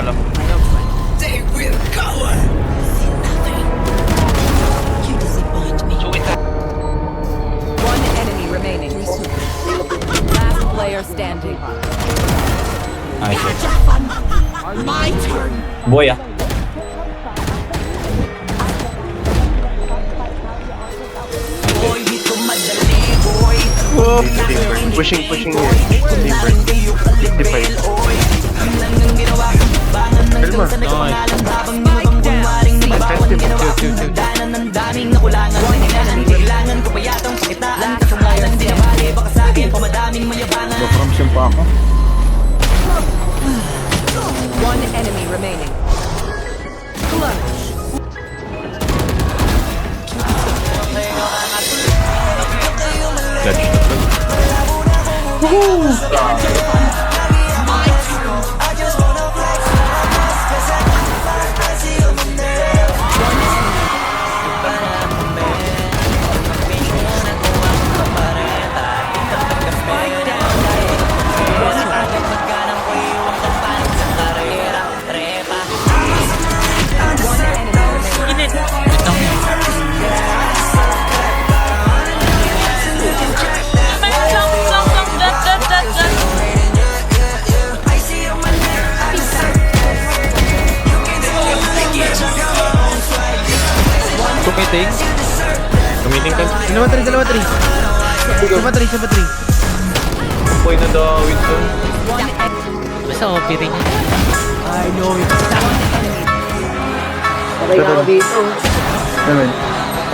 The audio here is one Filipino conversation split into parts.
alam. They will cower. You disappoint me. One enemy remaining. Last player standing. Nice. My turn. Boy ah. Boy, dito madali, boy. Pushing here. Timber. 55. Kalma. Bakrams yung pa ako. One enemy remaining. Clutch. Tumiting. Tumiting ka. Dalawa 3. Boy na daw, Winston. Basta opening. I know it. Naman.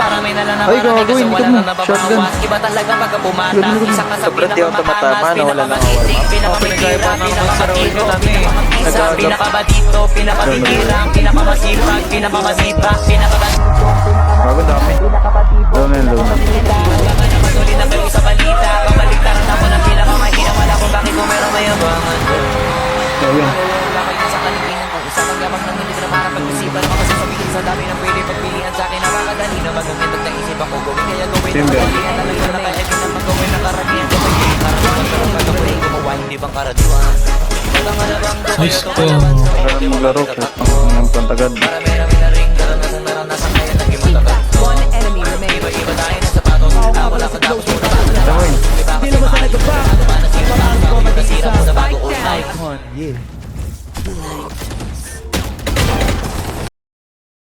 Para may nalalaman Ay, gago, kasi hindi wala mo. na nababawas. Iba talaga pag pumatang. Isa ka sa Sobrang di ako tumatama na wala nang pinakamasisig, pinakamasira, pinakamatiro, pinakamakisa, pinakabadito, pinakabibirang, pinakamasipag, pinakamasipag, Bago dami. Low na. Patuloy na kayo sa balita. Kabaliktaran ako ng pinakamahirap. Wala kung bakit kung meron mayabangan. Ayun. Wala kayo sa kalipinan ko. Isa kang yabang ng hindi ko na makapag-isipan. Ako kasi sabihin sa dami ng pwede pagpilian sa akin. Nakakadali na magagandang na isip ako. Gawin kaya gawin. Timber. Pagpilian talaga na kaya din ang magawin ng karamihan. Kapagpilian karamihan. Pagkakawin gumawa. Hindi bang karatuan? Nice to. Parang maglaro. Ang pantagad. Marami-rami na rin. Karanasan kaya naging